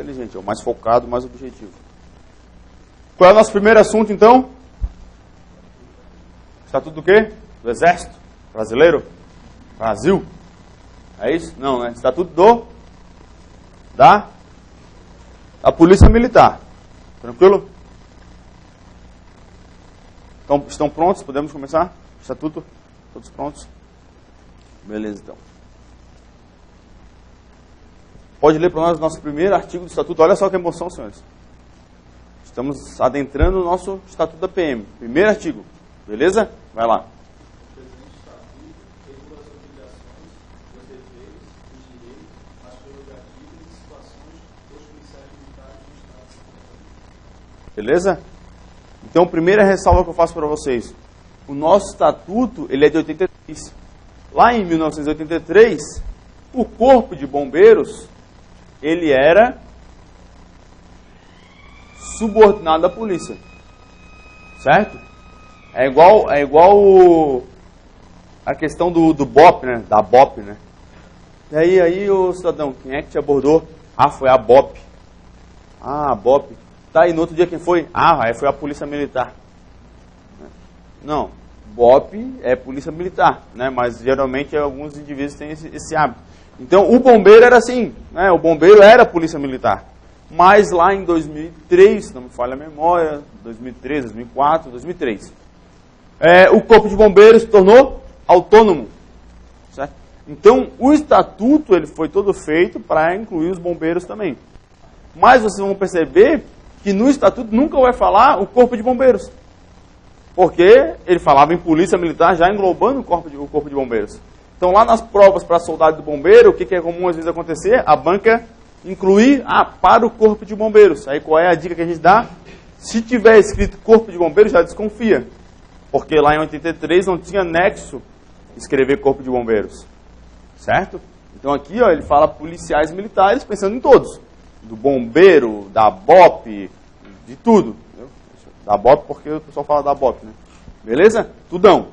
inteligente, é o mais focado, mais objetivo. Qual é o nosso primeiro assunto, então? Estatuto do quê? Do Exército Brasileiro? Brasil? É isso? Não, né? Estatuto da Polícia Militar. Tranquilo? Então, estão prontos? Podemos começar? Estatuto? Todos prontos? Beleza, então. Pode ler para nós o nosso primeiro artigo do Estatuto. Olha só que emoção, senhores. Estamos adentrando o nosso Estatuto da PM. Primeiro artigo. Beleza? Vai lá. Beleza? Então, a primeira ressalva que eu faço para vocês. O nosso estatuto, ele é de 83. Lá em 1983, o Corpo de Bombeiros, ele era subordinado à polícia. Certo? É igual a questão do BOP, né? Da BOP, né? E aí, ô cidadão, quem é que te abordou? Ah, foi a BOP. Ah, a BOP. Tá, e no outro dia quem foi? Ah, aí foi a Polícia Militar. Não, BOP é Polícia Militar, né? Mas geralmente alguns indivíduos têm esse hábito. Então, o bombeiro era assim, né? O bombeiro era a Polícia Militar. Mas lá em 2003, não me falha a memória, 2003, 2004, 2003, o Corpo de Bombeiros se tornou autônomo. Certo? Então, o estatuto ele foi todo feito para incluir os bombeiros também. Mas vocês vão perceber que no estatuto nunca vai falar o Corpo de Bombeiros. Porque ele falava em Polícia Militar, já englobando o Corpo de Bombeiros. Então, lá nas provas para soldado do bombeiro, o que é comum às vezes acontecer? A banca incluir para o Corpo de Bombeiros. Aí qual é a dica que a gente dá? Se tiver escrito Corpo de Bombeiros, já desconfia. Porque lá em 83 não tinha nexo escrever Corpo de Bombeiros. Certo? Então aqui ele fala policiais militares, pensando em todos. Do bombeiro, da BOP, de tudo. Entendeu? Da BOP porque o pessoal fala da BOP, né? Beleza? Tudão.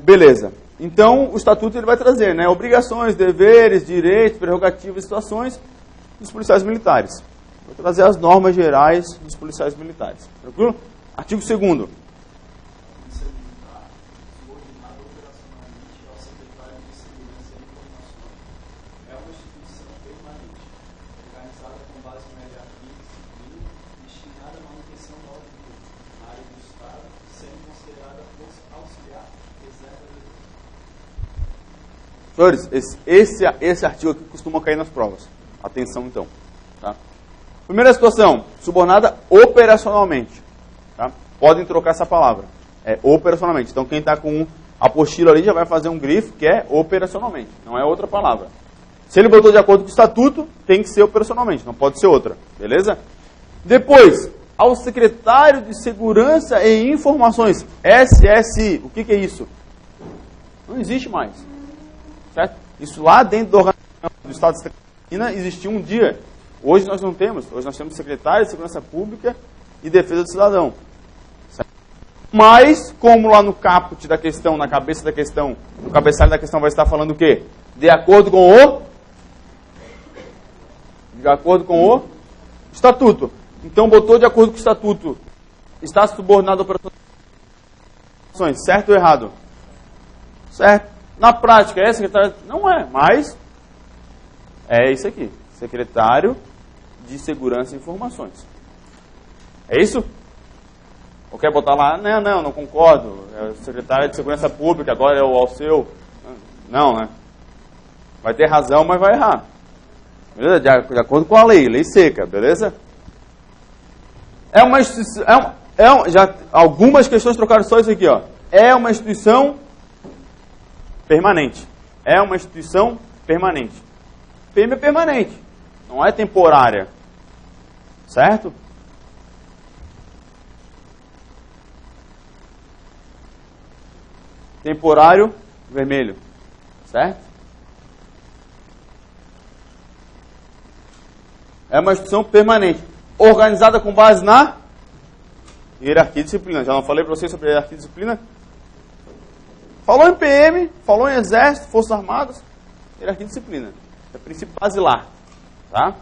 Beleza. Então, o estatuto ele vai trazer, né, obrigações, deveres, direitos, prerrogativas e situações dos policiais militares. Vai trazer as normas gerais dos policiais militares. Tranquilo? Artigo 2º. Senhores, esse artigo aqui costuma cair nas provas. Atenção, então. Tá? Primeira situação, subordinada operacionalmente. Tá? Podem trocar essa palavra. É operacionalmente. Então, quem está com a apostila ali já vai fazer um grifo que é operacionalmente. Não é outra palavra. Se ele botou de acordo com o estatuto, tem que ser operacionalmente. Não pode ser outra. Beleza? Depois, ao secretário de Segurança e Informações. SSI. O que é isso? Não existe mais. Certo? Isso lá dentro do organização do Estado de Santa Catarina existia um dia. Hoje nós não temos. Hoje nós temos secretário de Segurança Pública e Defesa do Cidadão. Certo? Mas, como lá no caput da questão, na cabeça da questão, no cabeçalho da questão vai estar falando o quê? De acordo com o estatuto. Então, botou de acordo com o estatuto. Está subordinado a operações. Certo ou errado? Certo. Na prática, é secretário? Não é, mas é isso aqui. Secretário de Segurança e Informações. É isso? Ou quer botar lá? Não concordo. É o secretário de Segurança Pública, agora é o Alceu. Não, né? Vai ter razão, mas vai errar. Beleza? De acordo com a lei seca, beleza? É uma instituição... já algumas questões trocaram só isso aqui, ó. É uma instituição... permanente. É uma instituição permanente. PM é permanente, não é temporária. Certo? Temporário, vermelho. Certo? É uma instituição permanente. Organizada com base na hierarquia e disciplina. Já não falei para vocês sobre a hierarquia e disciplina? Falou em PM, falou em Exército, Forças Armadas, hierarquia e disciplina. é princípio basilar, tá?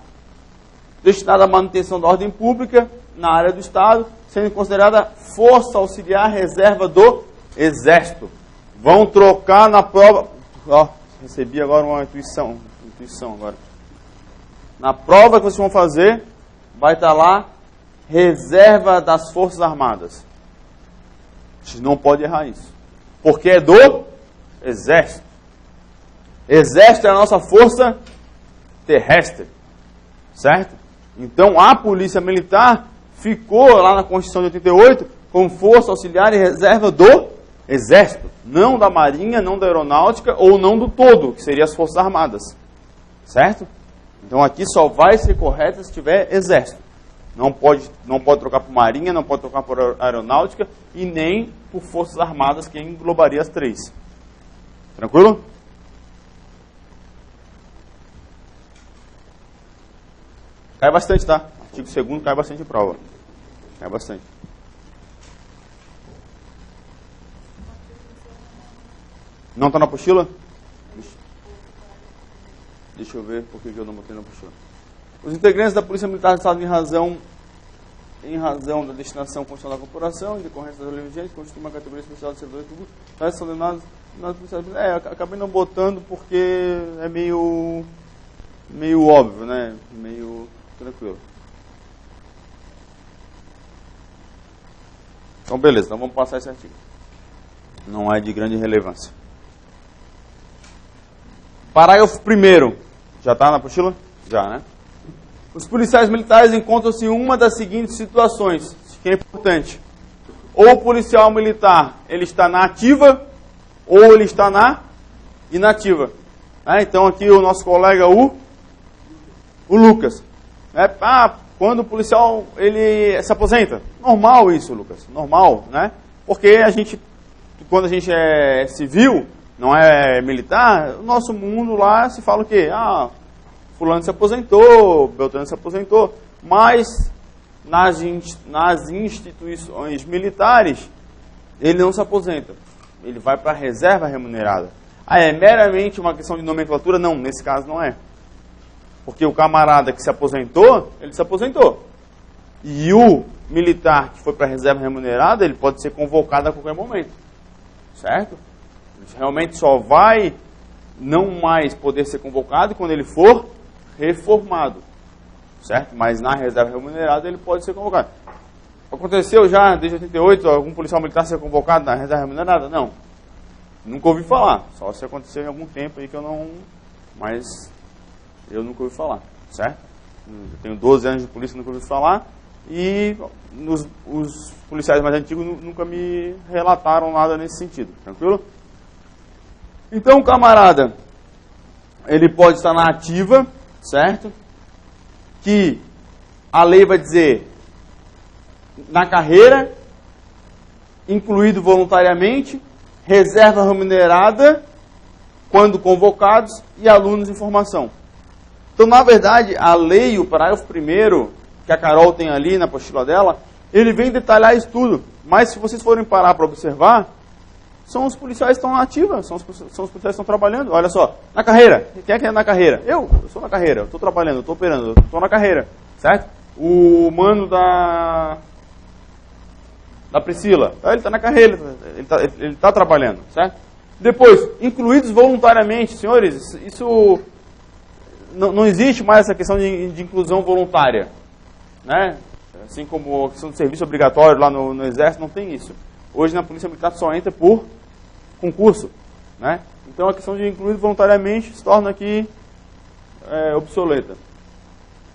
Destinada à manutenção da ordem pública na área do Estado, sendo considerada força auxiliar reserva do Exército. Vão trocar na prova... Ó, recebi agora uma intuição agora. Na prova que vocês vão fazer, vai estar lá, reserva das Forças Armadas. Vocês não podem errar isso. Porque é do Exército. Exército é a nossa força terrestre. Certo? Então a Polícia Militar ficou lá na Constituição de 88 como força auxiliar e reserva do Exército. Não da Marinha, não da Aeronáutica ou não do todo, que seria as Forças Armadas. Certo? Então aqui só vai ser correto se tiver Exército. Não pode trocar por Marinha, não pode trocar por Aeronáutica e nem por Forças Armadas, que englobaria as três. Tranquilo? Cai bastante, tá? Artigo 2º cai bastante em prova. Cai bastante. Não está na apostila? Deixa eu ver por que eu não botei na apostila. Os integrantes da Polícia Militar do Estado, em razão da destinação constitucional da corporação, em decorrência das leis vigentes, constituem uma categoria especial de servidores públicos, são denominados policiais. Acabei não botando porque é meio óbvio, né? Meio tranquilo. Então, beleza. Então, vamos passar esse artigo. Não é de grande relevância. Parágrafo 1º. Já está na apostila? Já, né? Os policiais militares encontram-se em uma das seguintes situações, que é importante. Ou o policial militar ele está na ativa, ou ele está na inativa. Então, aqui o nosso colega, o Lucas. Quando o policial ele se aposenta. Normal isso, Lucas. Normal, né? Porque quando a gente é civil, não é militar, o nosso mundo lá se fala o quê? Fulano se aposentou, Beltrano se aposentou. Mas nas instituições militares, ele não se aposenta. Ele vai para a reserva remunerada. É meramente uma questão de nomenclatura? Não, nesse caso não é. Porque o camarada que se aposentou, ele se aposentou. E o militar que foi para a reserva remunerada, ele pode ser convocado a qualquer momento. Certo? Ele realmente só vai não mais poder ser convocado quando ele for reformado. Certo? Mas na reserva remunerada ele pode ser convocado. Aconteceu já, desde 88, algum policial militar ser convocado na reserva remunerada? Não. Nunca ouvi falar. Só se aconteceu em algum tempo aí que eu não... Mas... eu nunca ouvi falar, certo? Eu tenho 12 anos de polícia, nunca ouvi falar. E os policiais mais antigos nunca me relataram nada nesse sentido, tranquilo? Então, camarada, ele pode estar na ativa, certo? Que a lei vai dizer na carreira, incluído voluntariamente, reserva remunerada, quando convocados, e alunos em formação. Então, na verdade, a lei, o parágrafo 1º, que a Carol tem ali na apostila dela, ele vem detalhar isso tudo. Mas se vocês forem parar para observar, são os policiais que estão na ativa, são os policiais que estão trabalhando. Olha só, na carreira. Quem é que é na carreira? Eu sou na carreira, eu estou trabalhando, eu estou operando, eu estou na carreira, certo? O mano da Priscila, ele está na carreira, ele está trabalhando, certo? Depois, incluídos voluntariamente, senhores, isso... Não existe mais essa questão de inclusão voluntária, né? Assim como a questão do serviço obrigatório lá no Exército, não tem isso. Hoje na Polícia Militar só entra por concurso, né? Então a questão de incluir voluntariamente se torna aqui obsoleta.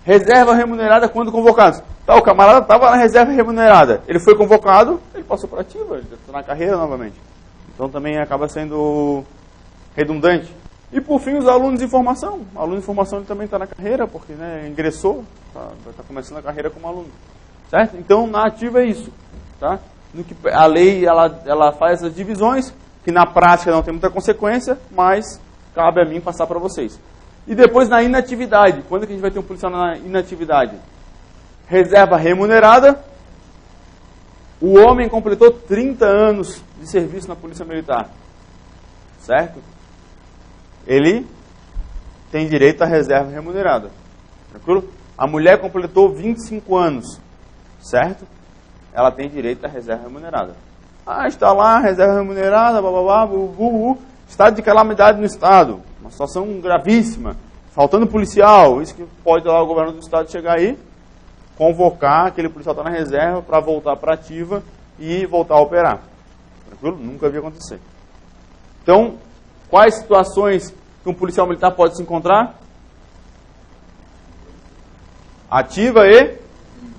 Reserva remunerada quando convocados. O camarada estava na reserva remunerada, ele foi convocado, ele passou para ativa, ele está na carreira novamente. Então também acaba sendo redundante. E por fim, os alunos em formação. O aluno em formação ele também está na carreira, porque ingressou, está começando a carreira como aluno. Certo? Então, na ativa é isso. Tá? No que a lei ela faz essas divisões, que na prática não tem muita consequência, mas cabe a mim passar para vocês. E depois na inatividade. Quando que a gente vai ter um policial na inatividade? Reserva remunerada. O homem completou 30 anos de serviço na Polícia Militar. Certo? Ele tem direito à reserva remunerada. Tranquilo? A mulher completou 25 anos, certo? Ela tem direito à reserva remunerada. Ah, está lá, reserva remunerada, bababá, estado de calamidade no estado, uma situação gravíssima, faltando policial, isso que pode lá o governo do estado chegar aí, convocar aquele policial que está na reserva para voltar para a ativa e voltar a operar. Tranquilo? Nunca vi acontecer. Então, quais situações que um policial militar pode se encontrar? Ativa e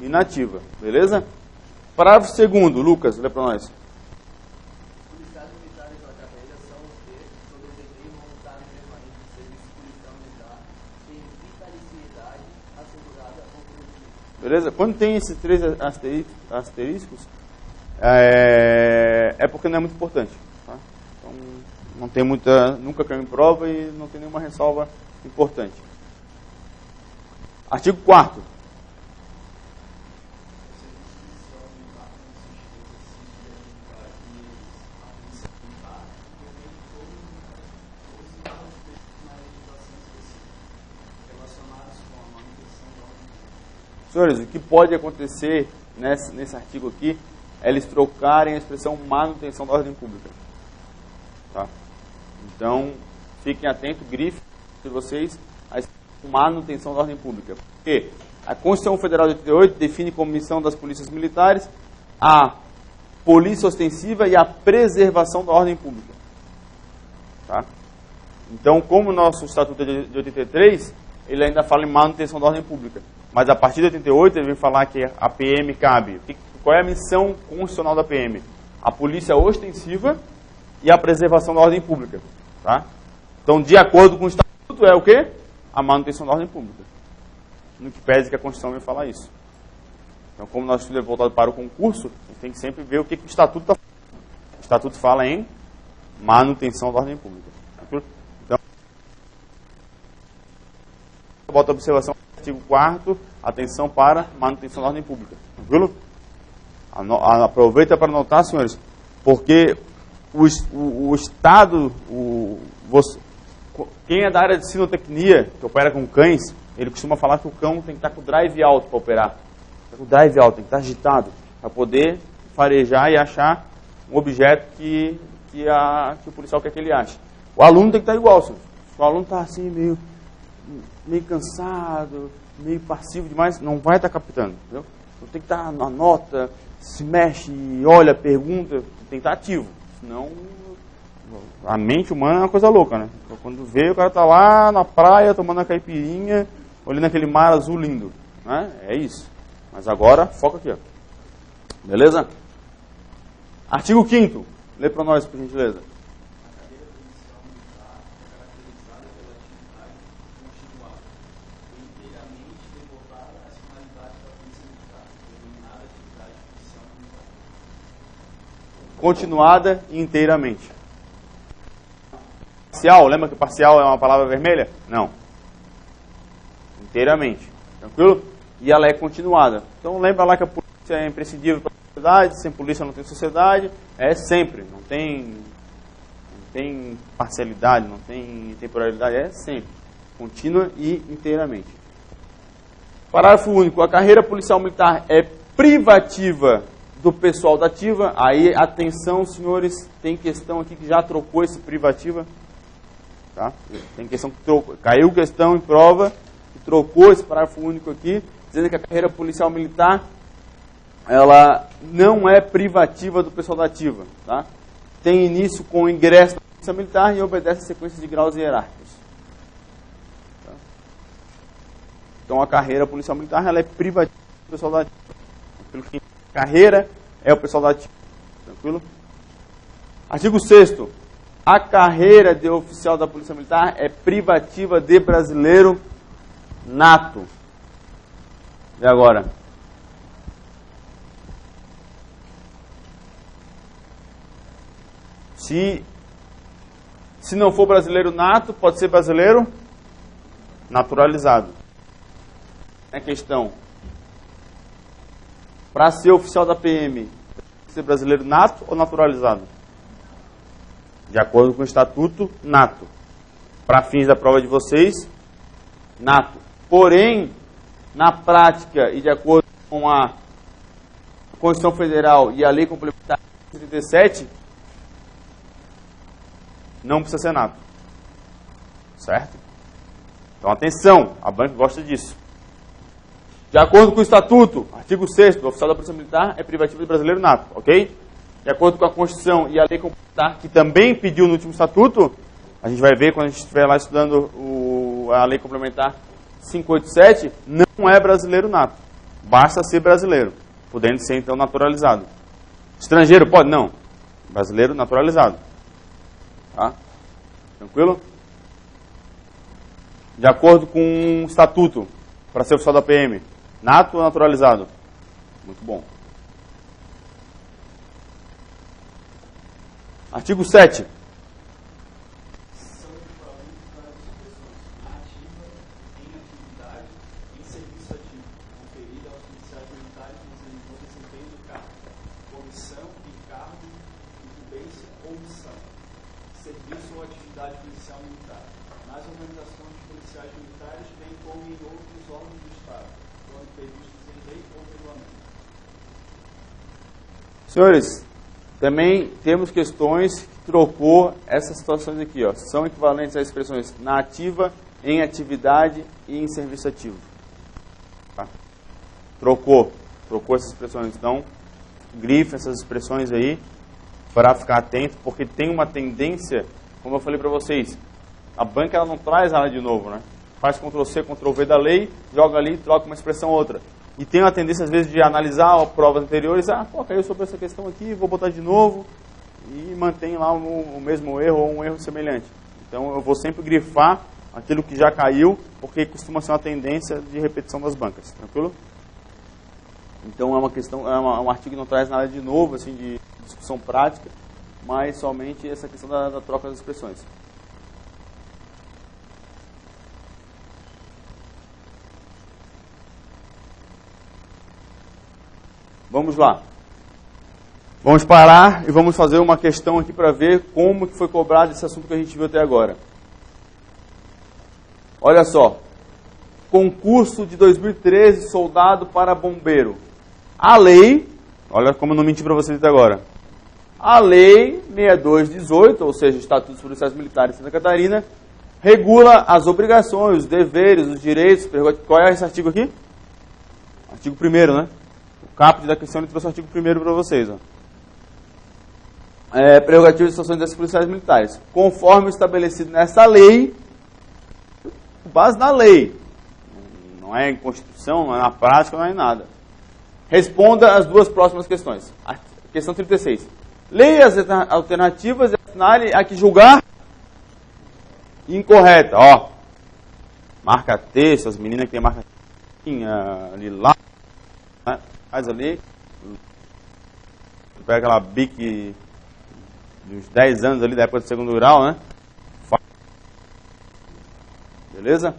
inativa. Beleza? Parágrafo 2º, Lucas, lê para nós. Os policiais militares da carreira são os que, sob o dever voluntário permanente de serviço policial militar, têm vitaliciedade assegurada ou produzida. Beleza? Quando tem esses 3 asteriscos, é porque não é muito importante. Tá? Então, não tem muita, nunca caiu em prova e não tem nenhuma ressalva importante. Artigo 4º. Senhores, o que pode acontecer nesse artigo aqui é eles trocarem a expressão manutenção da ordem pública. Tá? Então, fiquem atentos, grife de vocês a manutenção da ordem pública. Porque a Constituição Federal de 88 define como missão das polícias militares a polícia ostensiva e a preservação da ordem pública. Tá? Então, como o nosso Estatuto de 83, ele ainda fala em manutenção da ordem pública. Mas a partir de 88 ele vem falar que a PM cabe. Qual é a missão constitucional da PM? A polícia ostensiva e a preservação da ordem pública. Tá? Então, de acordo com o Estatuto, é o quê? A manutenção da ordem pública. No que pese que a Constituição vem falar isso. Então, como nosso estudo é voltado para o concurso, a gente tem que sempre ver o que o Estatuto está falando. O Estatuto fala em manutenção da ordem pública. Então, bota a observação do artigo 4º, atenção para manutenção da ordem pública. Tranquilo? Aproveita para anotar, senhores, porque o Estado, quem é da área de sinotecnia, que opera com cães, ele costuma falar que o cão tem que estar com o drive alto para operar. O drive alto, tem que estar agitado, para poder farejar e achar um objeto que o policial quer que ele ache. O aluno tem que estar igual, senhor. Se o aluno está assim, meio cansado, meio passivo demais, não vai estar captando. Entendeu? Então tem que estar na nota, se mexe, olha, pergunta, tem que estar ativo. Senão, a mente humana é uma coisa louca, né? Então, quando vê, o cara está lá na praia, tomando a caipirinha, olhando aquele mar azul lindo. Né? É isso. Mas agora, foca aqui. Ó. Beleza? Artigo 5º. Lê para nós, por gentileza. Continuada e inteiramente. Parcial, lembra que parcial é uma palavra vermelha? Não. Inteiramente. Tranquilo? E ela é continuada. Então lembra lá que a polícia é imprescindível para a sociedade, sem polícia não tem sociedade, é sempre, não tem parcialidade, não tem temporalidade, é sempre. Contínua e inteiramente. Parágrafo único. A carreira policial militar é privativa do pessoal da ativa. Aí, atenção, senhores, tem questão aqui que já trocou esse privativa. Tá? Tem questão que trocou. Caiu questão em prova, que trocou esse parágrafo único aqui, dizendo que a carreira policial militar ela não é privativa do pessoal da ativa. Tá? Tem início com o ingresso na polícia militar e obedece a sequência de graus hierárquicos. Tá? Então, a carreira policial militar ela é privativa do pessoal da ativa. Pelo que carreira é o pessoal da ativa. Tranquilo? Artigo 6º. A carreira de oficial da Polícia Militar é privativa de brasileiro nato. E agora? Se não for brasileiro nato, pode ser brasileiro naturalizado. É questão. Para ser oficial da PM, tem que ser brasileiro nato ou naturalizado? De acordo com o Estatuto, nato. Para fins da prova de vocês, nato. Porém, na prática e de acordo com a Constituição Federal e a Lei Complementar 37, não precisa ser nato. Certo? Então, atenção, a banca gosta disso. De acordo com o Estatuto, artigo 6º, o oficial da Polícia Militar é privativo de brasileiro nato, ok? De acordo com a Constituição e a Lei Complementar, que também pediu no último Estatuto, a gente vai ver quando a gente estiver lá estudando a Lei Complementar 587, não é brasileiro nato. Basta ser brasileiro, podendo ser, então, naturalizado. Estrangeiro pode? Não. Brasileiro naturalizado. Tá? Tranquilo? De acordo com o Estatuto, para ser oficial da PM, nato ou naturalizado? Muito bom. Artigo 7. São equivalentes para as expressões na ativa, em atividade, em serviço ativo, conferida aos policiais militares no desempenho do cargo, comissão, encargo, incumbência ou missão, serviço ou atividade policial militar, nas organizações de policiais militares, bem como em outros órgãos do Estado, quando previstos em lei ou regulamento. Senhores, também temos questões que trocou essas situações aqui, ó. São equivalentes às expressões na ativa, em atividade e em serviço ativo. Tá? Trocou essas expressões. Então, grife essas expressões aí para ficar atento, porque tem uma tendência, como eu falei para vocês, a banca ela não traz nada de novo, né? Faz Ctrl+C, Ctrl+V da lei, joga ali, troca uma expressão ou outra. E tem uma tendência, às vezes, de analisar provas anteriores, caiu sobre essa questão aqui, vou botar de novo, e mantém lá o mesmo erro ou um erro semelhante. Então, eu vou sempre grifar aquilo que já caiu, porque costuma ser uma tendência de repetição das bancas, tranquilo? Então, é uma questão, um artigo que não traz nada de novo, assim, de discussão prática, mas somente essa questão da troca das expressões. Vamos lá. Vamos parar e vamos fazer uma questão aqui para ver como que foi cobrado esse assunto que a gente viu até agora. Olha só. Concurso de 2013, soldado para bombeiro. A lei, olha como eu não menti para vocês até agora. A lei 6218, ou seja, Estatuto dos Policiais Militares de Santa Catarina, regula as obrigações, os deveres, os direitos. Qual é esse artigo aqui? Artigo 1º, né? O caput da questão ele trouxe o artigo 1º para vocês. Ó. Prerrogativas e situações das policiais militares. Conforme estabelecido nessa lei, base na lei. Não é em Constituição, não é na prática, não é em nada. Responda as duas próximas questões. A questão 36. Leia as alternativas e assinale a que julgar incorreta. Ó, marca texto, as meninas que tem marca ali lá. Né? Faz ali, pega aquela bique dos 10 anos ali da época do segundo grau, né? Beleza?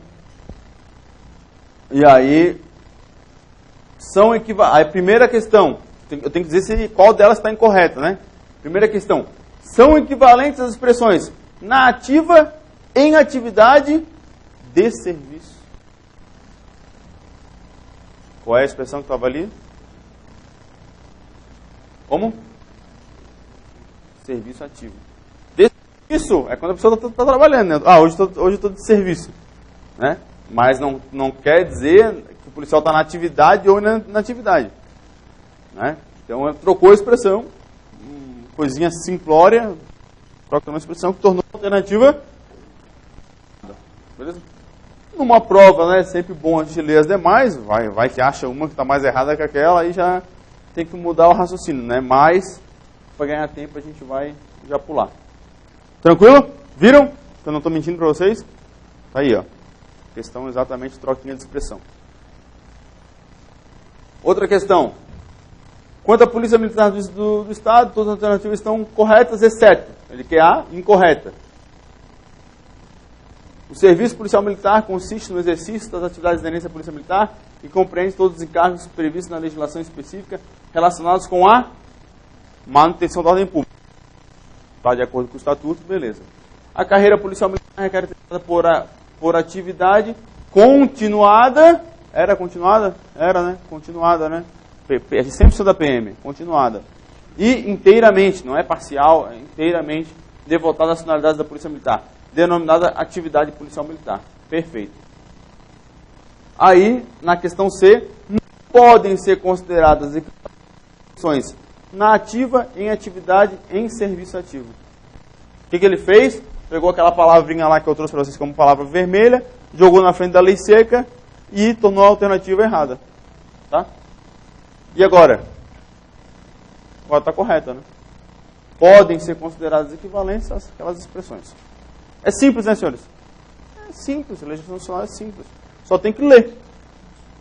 E aí, são equivalentes. A primeira questão, eu tenho que dizer qual delas está incorreta, né? Primeira questão, são equivalentes as expressões na ativa, em atividade, de serviço. Qual é a expressão que estava ali? Como? Serviço ativo. Isso é quando a pessoa está trabalhando, né? Hoje eu estou de serviço. Né? Mas não quer dizer que o policial está na atividade ou na atividade. Né? Então, trocou a expressão, coisinha simplória, troca uma expressão que tornou a alternativa. Beleza? Numa prova, né? É sempre bom a gente ler as demais, vai que acha uma que está mais errada que aquela, aí já tem que mudar o raciocínio, né? Mas, para ganhar tempo, a gente vai já pular. Tranquilo? Viram? Que eu não estou mentindo para vocês? Tá aí, ó. Questão exatamente troquinha de expressão. Outra questão. Quanto à Polícia Militar do Estado, todas as alternativas estão corretas, exceto, ele quer A, incorreta. O serviço policial militar consiste no exercício das atividades inerentes à Polícia Militar e compreende todos os encargos previstos na legislação específica relacionados com a manutenção da ordem pública. Está de acordo com o Estatuto, beleza. A carreira policial militar é caracterizada por atividade continuada, era continuada? Era, né? Continuada, né? A gente sempre precisa da PM, continuada. E inteiramente, não é parcial, é inteiramente devotada às finalidades da Polícia Militar, denominada atividade policial militar. Perfeito. Aí, na questão C, não podem ser consideradas equipações na ativa, em atividade, em serviço ativo. O que ele fez? Pegou aquela palavrinha lá que eu trouxe para vocês como palavra vermelha, jogou na frente da lei seca e tornou a alternativa errada. Tá? E agora? Agora está correta, né? Podem ser consideradas equivalentes àquelas expressões. É simples, né, senhores? É simples, a legislação nacional é simples. Só tem que ler.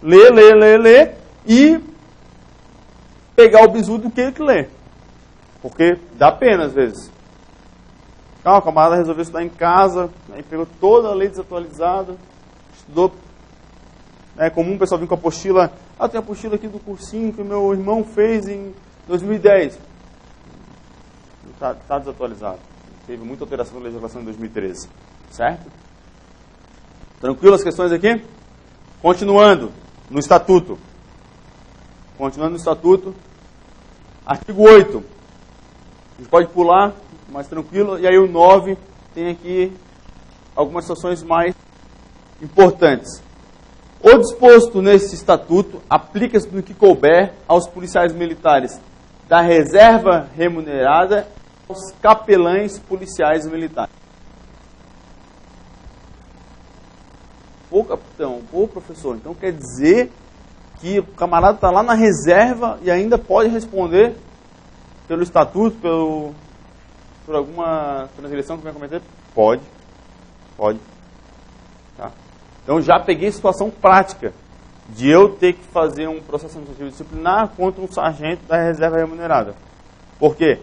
Ler e pegar o bizu do que ele que lê. Porque dá pena às vezes. O camarada resolveu estudar em casa, aí pegou toda a lei desatualizada, estudou. É comum o pessoal vir com a apostila. Tem a apostila aqui do cursinho que meu irmão fez em 2010. Está desatualizado. Teve muita alteração da legislação em 2013. Certo? Tranquilo as questões aqui? Continuando no Estatuto. Continuando no Estatuto. Artigo 8. A gente pode pular, mais tranquilo. E aí o 9 tem aqui algumas situações mais importantes. O disposto nesse Estatuto aplica-se no que couber aos policiais militares da reserva remunerada e aos capelães policiais militares. Pô, capitão, pô, professor, então quer dizer que o camarada está lá na reserva e ainda pode responder pelo Estatuto, por alguma transgressão que vai cometer? Pode. Tá? Então já peguei situação prática de eu ter que fazer um processo administrativo disciplinar contra um sargento da reserva remunerada. Por quê?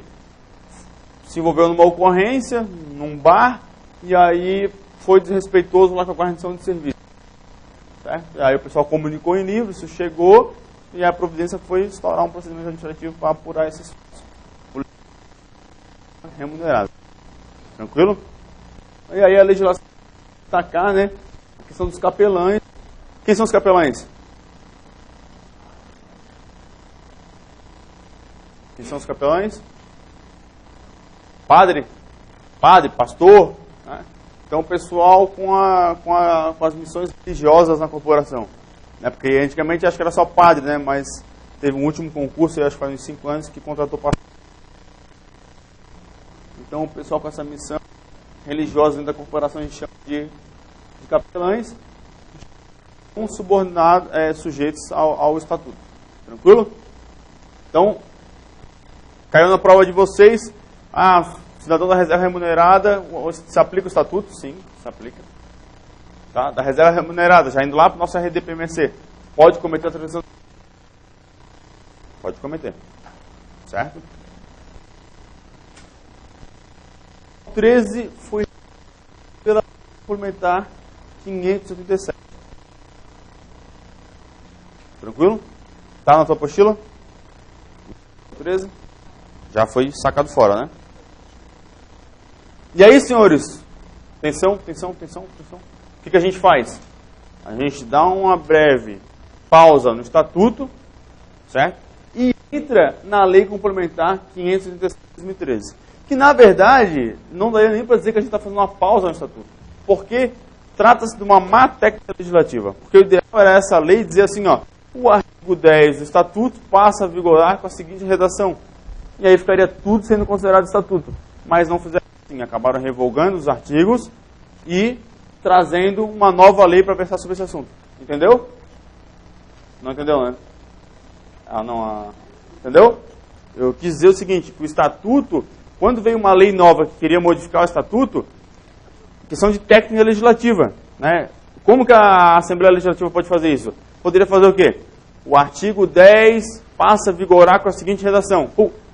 Se envolveu numa ocorrência, num bar, e aí foi desrespeitoso lá com a guarnição de serviço. Certo? Aí o pessoal comunicou em livro, isso chegou, e a providência foi instaurar um procedimento administrativo para apurar esses remunerados. Tranquilo? E aí a legislação destacar, né, a questão dos capelães. Quem são os capelães? Quem são os capelães? Padre, pastor, né? Então o pessoal com as missões religiosas na corporação, né? Porque antigamente acho que era só padre, né? Mas teve um último concurso, eu acho que faz uns 5 anos, que contratou pastor. Então o pessoal com essa missão religiosa dentro da corporação a gente chama de capelães, são subordinados, sujeitos ao Estatuto. Tranquilo? Então, caiu na prova de vocês, cidadão da reserva remunerada, se aplica o Estatuto? Sim, se aplica. Tá? Da reserva remunerada, já indo lá para o nosso RDPMC, pode cometer a transgressão? Pode cometer. Certo? 13 foi pela complementar 587. Tranquilo? Tá na tua apostila? 13? Já foi sacado fora, né? E aí, senhores, atenção. O que a gente faz? A gente dá uma breve pausa no Estatuto, certo? E entra na Lei Complementar 587 de 2013. Que, na verdade, não daria nem para dizer que a gente está fazendo uma pausa no Estatuto. Porque trata-se de uma má técnica legislativa. Porque o ideal era essa lei dizer assim, o artigo 10 do Estatuto passa a vigorar com a seguinte redação. E aí ficaria tudo sendo considerado Estatuto. Mas não fizeram assim, acabaram revogando os artigos e trazendo uma nova lei para versar sobre esse assunto. Entendeu? Não entendeu, né? Entendeu? Eu quis dizer o seguinte, que o Estatuto, quando veio uma lei nova que queria modificar o Estatuto, questão de técnica legislativa, né? Como que a Assembleia Legislativa pode fazer isso? Poderia fazer o quê? O artigo 10 passa a vigorar com a seguinte redação.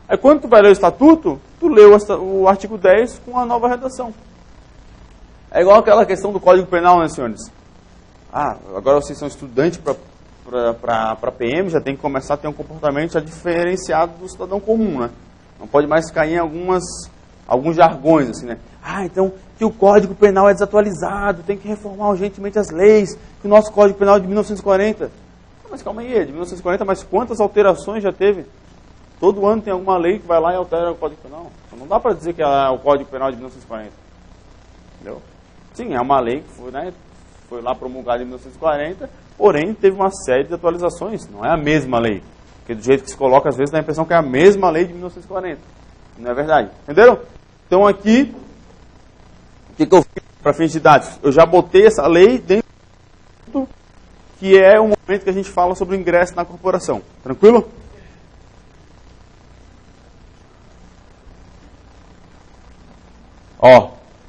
Aí quando tu vai ler o Estatuto, tu lê o artigo 10 com a nova redação. É igual aquela questão do Código Penal, né, senhores? Agora vocês são estudantes para PM, já tem que começar a ter um comportamento já diferenciado do cidadão comum, né? Não pode mais cair em algumas alguns jargões, assim, né? Então, que o Código Penal é desatualizado, tem que reformar urgentemente as leis, que o nosso Código Penal é de 1940. Mas calma aí, é de 1940, mas quantas alterações já teve? Todo ano tem alguma lei que vai lá e altera o Código Penal. Então, não dá para dizer que o Código Penal é de 1940. Entendeu? Sim, é uma lei que foi lá promulgada em 1940, porém teve uma série de atualizações. Não é a mesma lei. Porque do jeito que se coloca, às vezes dá a impressão que é a mesma lei de 1940. Não é verdade. Entenderam? Então aqui, o que eu fiz para fins didáticos? Eu já botei essa lei dentro do que é o momento que a gente fala sobre o ingresso na corporação. Tranquilo?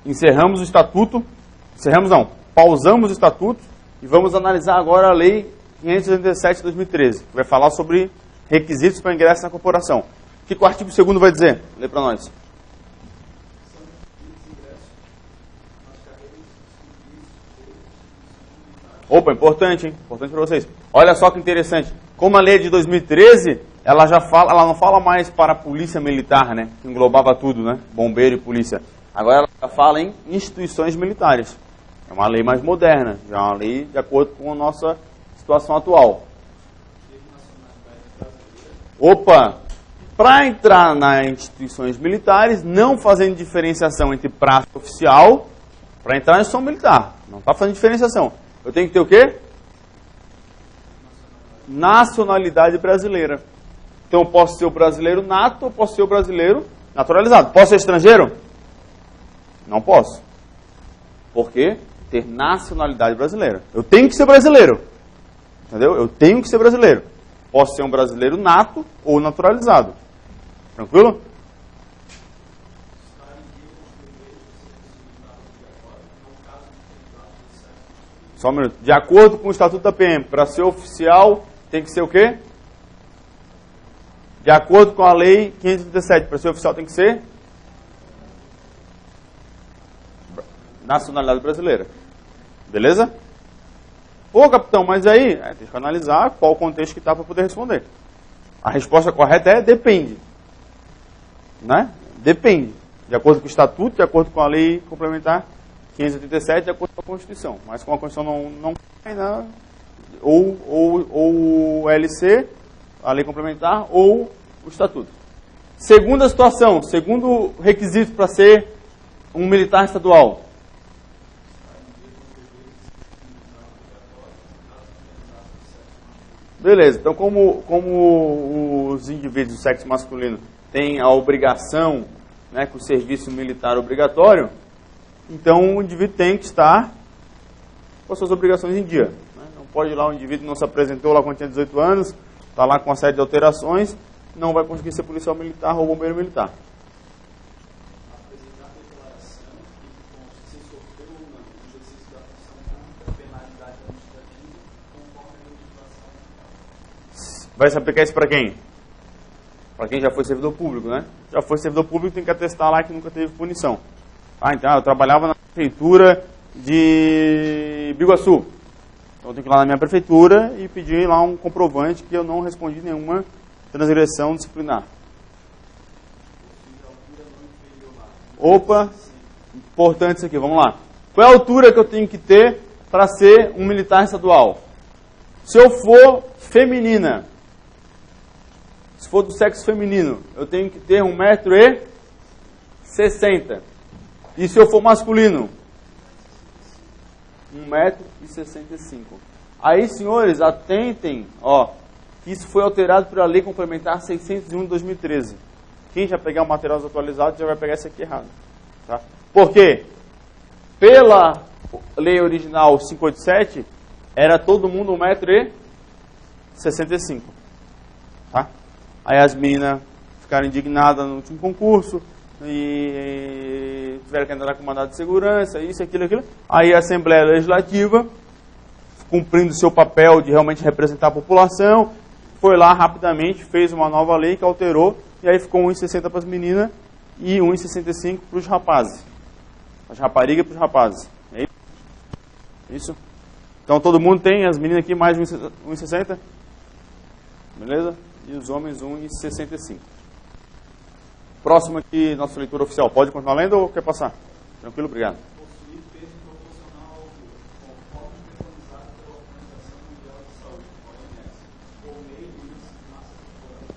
Encerramos o estatuto. Encerramos não. Pausamos o estatuto e vamos analisar agora a lei 587 de 2013, que vai falar sobre requisitos para ingresso na corporação. O que o artigo 2º vai dizer? Lê para nós. Opa, importante, hein? Importante para vocês. Olha só que interessante. Como a lei é de 2013, ela não fala mais para a polícia militar, né? Que englobava tudo, né? Bombeiro e polícia. Agora ela já fala em instituições militares. É uma lei mais moderna, já é uma lei de acordo com a nossa situação atual. Opa! Para entrar nas instituições militares, não fazendo diferenciação entre praça oficial, para entrar na instituição militar, não está fazendo diferenciação. Eu tenho que ter o quê? Nacionalidade brasileira. Então eu posso ser o brasileiro nato ou posso ser o brasileiro naturalizado. Posso ser estrangeiro? Não posso. Por quê? Ter nacionalidade brasileira. Eu tenho que ser brasileiro. Entendeu? Eu tenho que ser brasileiro. Posso ser um brasileiro nato ou naturalizado. Tranquilo? Só um minuto. De acordo com o Estatuto da PM, para ser oficial, tem que ser o quê? De acordo com a Lei 537, para ser oficial tem que ser nacionalidade brasileira. Beleza? Pô, capitão, mas aí, tem que analisar qual o contexto que está para poder responder. A resposta correta é depende. Né? Depende. De acordo com o Estatuto, de acordo com a Lei Complementar 587, de acordo com a Constituição. Mas como a Constituição não cai, né? ou o LC, a Lei Complementar, ou o Estatuto. Segunda situação, segundo requisito para ser um militar estadual. Beleza, então como os indivíduos do sexo masculino têm a obrigação, né, com o serviço militar obrigatório, então o indivíduo tem que estar com as suas obrigações em dia. Né? Não pode ir lá, o indivíduo não se apresentou lá quando tinha 18 anos, está lá com uma série de alterações, não vai conseguir ser policial militar ou bombeiro militar. Apresentar a declaração que se sofreu ou não o exercício da função pública, penalidade administrativa, conforme a legislação. Vai se aplicar isso para quem? Para quem já foi servidor público, né? Já foi servidor público, tem que atestar lá que nunca teve punição. Então, eu trabalhava na prefeitura de Biguaçu. Então, eu tenho que ir lá na minha prefeitura e pedir lá um comprovante que eu não respondi nenhuma transgressão disciplinar. Opa, importante isso aqui, vamos lá. Qual é a altura que eu tenho que ter para ser um militar estadual? Se eu for feminina, se for do sexo feminino, eu tenho que ter 1,60 m. E se eu for masculino? 1,65 m. Aí, senhores, atentem, que isso foi alterado pela Lei Complementar 601 de 2013. Quem já pegar o material atualizado já vai pegar isso aqui errado. Tá? Por quê? Pela lei original 587, era todo mundo 1,65 m. Tá? Aí as meninas ficaram indignadas no último concurso e tiveram que entrar com mandado de segurança, isso, aquilo. Aí a Assembleia Legislativa, cumprindo seu papel de realmente representar a população, foi lá rapidamente, fez uma nova lei que alterou, e aí ficou 1,60 para as meninas e 1,65 para os rapazes. As raparigas para os rapazes. É isso? Então todo mundo tem, as meninas aqui mais 1,60? Beleza? E os homens 1,65. Próximo aqui, nossa leitura oficial. Pode continuar lendo ou quer passar? Tranquilo, obrigado. Possuir peso proporcional à altura, conforme preconizado pela Organização Mundial de Saúde, OMS, por meio do índice de massa corporal.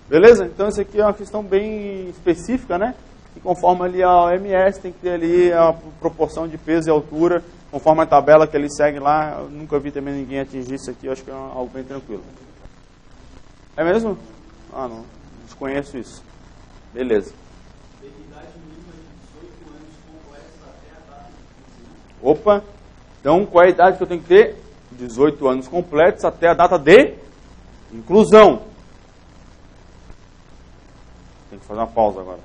Beleza? Então, isso aqui é uma questão bem específica, né? E conforme ali a OMS, tem que ter ali a proporção de peso e altura, conforme a tabela que ele segue lá. Eu nunca vi também ninguém atingir isso aqui, eu acho que é algo bem tranquilo. É mesmo? Ah, não. Desconheço isso. Beleza. Idade mínima de 18 anos completos até a data de 15 anos. Opa! Então, qual é a idade que eu tenho que ter? 18 anos completos até a data de inclusão. Tem que fazer uma pausa agora.